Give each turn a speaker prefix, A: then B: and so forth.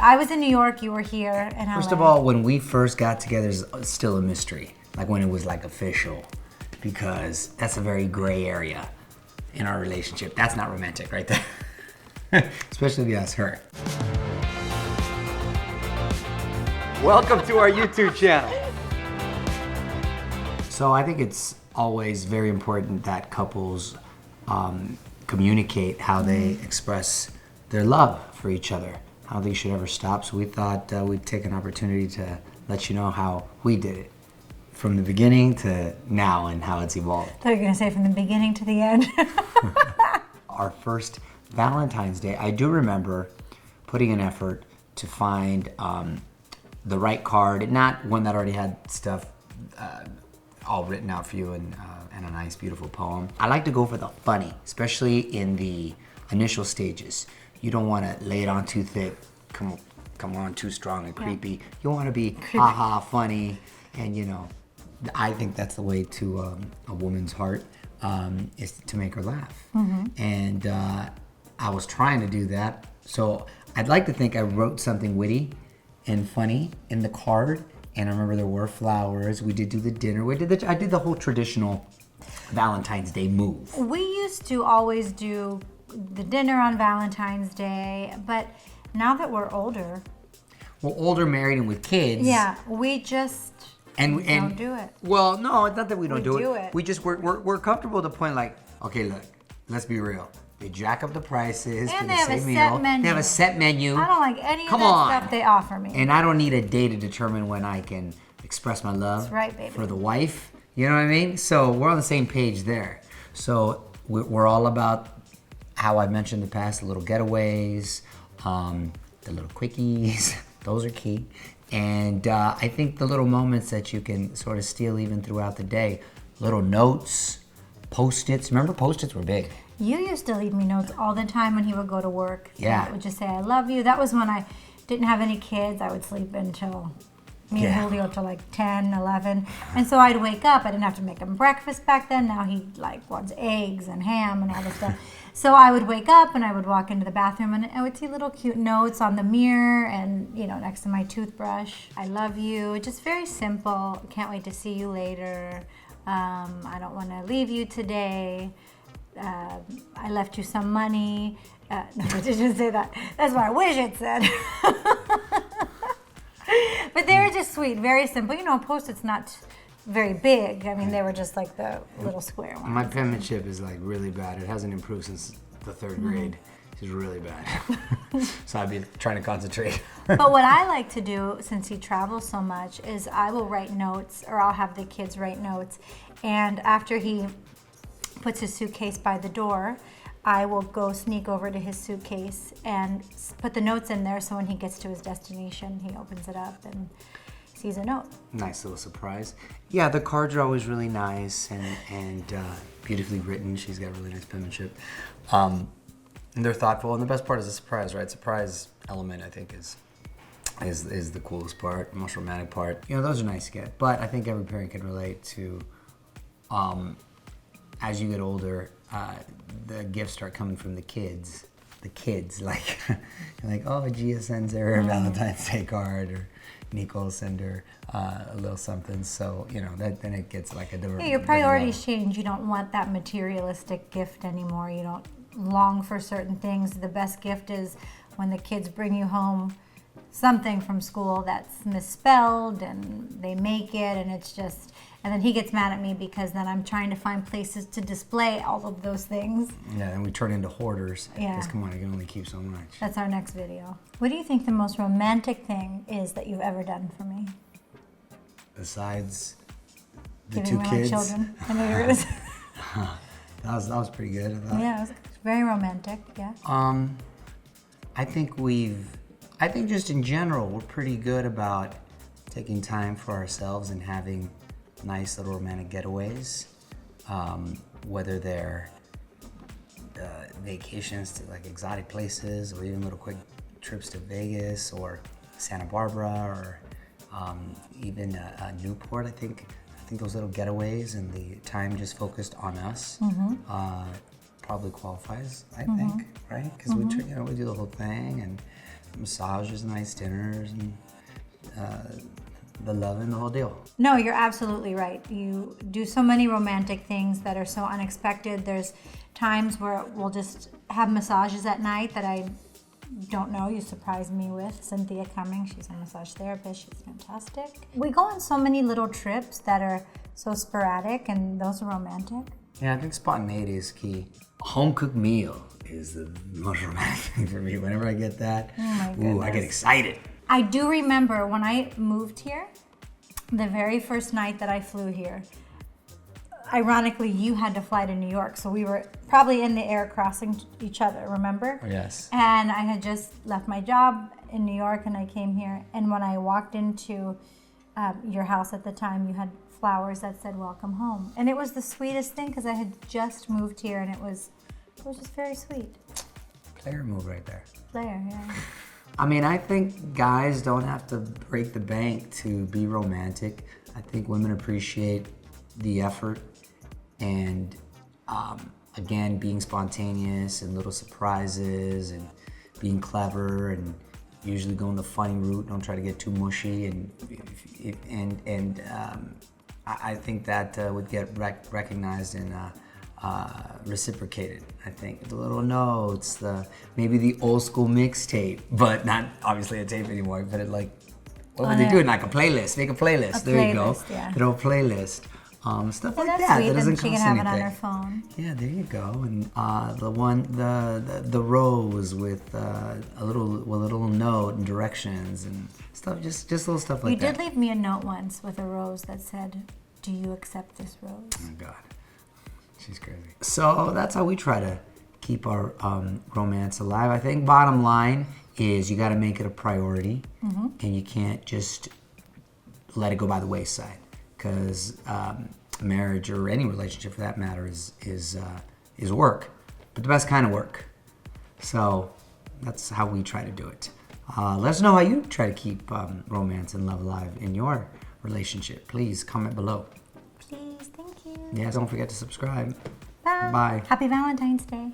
A: I was in New York, you were here in LA.
B: First of all, when we first got together, it's still a mystery. Like when it was like official, because that's a very gray area in our relationship. That's not romantic right there. Especially if you ask her. Welcome to our YouTube channel. So I think it's always very important that couples communicate how they express their love for each other, how they should ever stop. So we thought we'd take an opportunity to let you know how we did it from the beginning to now and how it's evolved.
A: I thought you were going to say from the beginning to the end.
B: Our first Valentine's Day, I do remember putting an effort to find the right card, not one that already had stuff all written out for you and a nice, beautiful poem. I like to go for the funny, especially in the initial stages. You don't want to lay it on too thick, come on too strong and creepy. You want to be ha-ha funny, and you know, I think that's the way to a woman's heart, is to make her laugh. And I was trying to do that, so I'd like to think I wrote something witty and funny in the card. And I remember there were flowers. We did do the dinner. I did the whole traditional Valentine's Day move.
A: We used to always do the dinner on Valentine's Day, but now that we're older.
B: Well, older, married, and with kids.
A: Yeah, we just don't do it.
B: Well, no, it's not that we don't do
A: it.
B: We just, we're comfortable at the point like, okay, look, let's be real. They jack up the prices
A: and
B: for
A: they
B: the
A: have
B: same
A: a
B: meal.
A: set menu.
B: They have a set menu.
A: I don't like any of that stuff they offer me.
B: And I don't need a day to determine when I can express my love
A: That's right, baby.
B: for the wife. You know what I mean? So we're on the same page there. So we're all about how I mentioned in the past, the little getaways, the little quickies. Those are key. And I think the little moments that you can sort of steal even throughout the day. Little notes, Post-its. Remember Post-its were big.
A: You used to leave me notes all the time when he would go to work.
B: Yeah.
A: That would just say, I love you. That was when I didn't have any kids. I would sleep until, me and Julio till like 10, 11. And so I'd wake up. I didn't have to make him breakfast back then. Now he like wants eggs and ham and all this stuff. So I would wake up and I would walk into the bathroom and I would see little cute notes on the mirror and, you know, next to my toothbrush. I love you. Just very simple. Can't wait to see you later. I don't want to leave you today. I left you some money. No, it didn't say that. That's what I wish it said. But they were just sweet, very simple. You know, Post-its not very big. I mean, they were just like the little square ones.
B: My penmanship is like really bad. It hasn't improved since the third grade. It's really bad. So I'd be trying to concentrate.
A: But what I like to do, since he travels so much, is I will write notes, or I'll have the kids write notes. And after he puts his suitcase by the door, I will go sneak over to his suitcase and put the notes in there, so when he gets to his destination, he opens it up and sees a note.
B: Nice little surprise. Yeah, the cards are always really nice and beautifully written. She's got really nice penmanship. And they're thoughtful, and the best part is the surprise, right? Surprise element, I think, is the coolest part, most romantic part. You know, those are nice to get, but I think every parent can relate to, as you get older, the gifts start coming from the kids. The kids, like, like, oh, Gia sends her a Valentine's Day card, or Nico will send her a little something. So, you know, then it gets like a different.
A: Yeah, your priorities change. You don't want that materialistic gift anymore. You don't long for certain things. The best gift is when the kids bring you home something from school that's misspelled and they make it, and it's just, and then he gets mad at me because then I'm trying to find places to display all of those things.
B: Yeah, and we turn into hoarders.
A: Yeah.
B: Because come on, I can only keep so much.
A: That's our next video. What do you think the most romantic thing is that you've ever done for me?
B: Besides the
A: Giving
B: two
A: me
B: kids.
A: My children. I know you're gonna say.
B: That was pretty good, I thought.
A: Yeah, it was very romantic, yeah.
B: I think just in general, we're pretty good about taking time for ourselves and having nice little romantic getaways, whether they're vacations to like exotic places, or even little quick trips to Vegas or Santa Barbara, or even Newport. I think those little getaways and the time just focused on us probably qualifies. I think, right? Because we do the whole thing, and massages, nice dinners, and the love and the whole deal.
A: No, you're absolutely right. You do so many romantic things that are so unexpected. There's times where we'll just have massages at night that I don't know. You surprised me with Cynthia coming. She's a massage therapist. She's fantastic. We go on so many little trips that are so sporadic, and those are romantic.
B: Yeah, I think spontaneity is key. Home cooked meal is the most romantic thing for me. Whenever I get that, I get excited.
A: I do remember when I moved here, the very first night that I flew here, ironically, you had to fly to New York, so we were probably in the air crossing each other, remember?
B: Yes.
A: And I had just left my job in New York and I came here, and when I walked into your house at the time, you had flowers that said welcome home. And it was the sweetest thing because I had just moved here, and it was just very sweet.
B: Player move right there.
A: Player, yeah.
B: I mean, I think guys don't have to break the bank to be romantic. I think women appreciate the effort and, again, being spontaneous and little surprises and being clever and usually going the funny route. Don't try to get too mushy. And I think that would get recognized and reciprocated. I think the little notes, maybe the old school mixtape, but not obviously a tape anymore. But what would they do? Like a playlist. Make a playlist. There you go.
A: Yeah.
B: Little playlist. Stuff like
A: That's
B: that.
A: sweet.
B: That doesn't
A: She
B: cost
A: can have
B: anything.
A: it on her phone.
B: Yeah, there you go. And the rose with a little note and directions and stuff. Just little stuff like that.
A: You did leave me a note once with a rose that said, "Do you accept this rose?"
B: Oh my God. She's crazy. So that's how we try to keep our romance alive. I think bottom line is you got to make it a priority, and you can't just let it go by the wayside, because marriage or any relationship for that matter is work, but the best kind of work. So that's how we try to do it. Let us know how you try to keep romance and love alive in your relationship. Please comment below.
A: Please, thank you.
B: Yeah, don't forget to subscribe.
A: Bye.
B: Bye.
A: Happy Valentine's Day.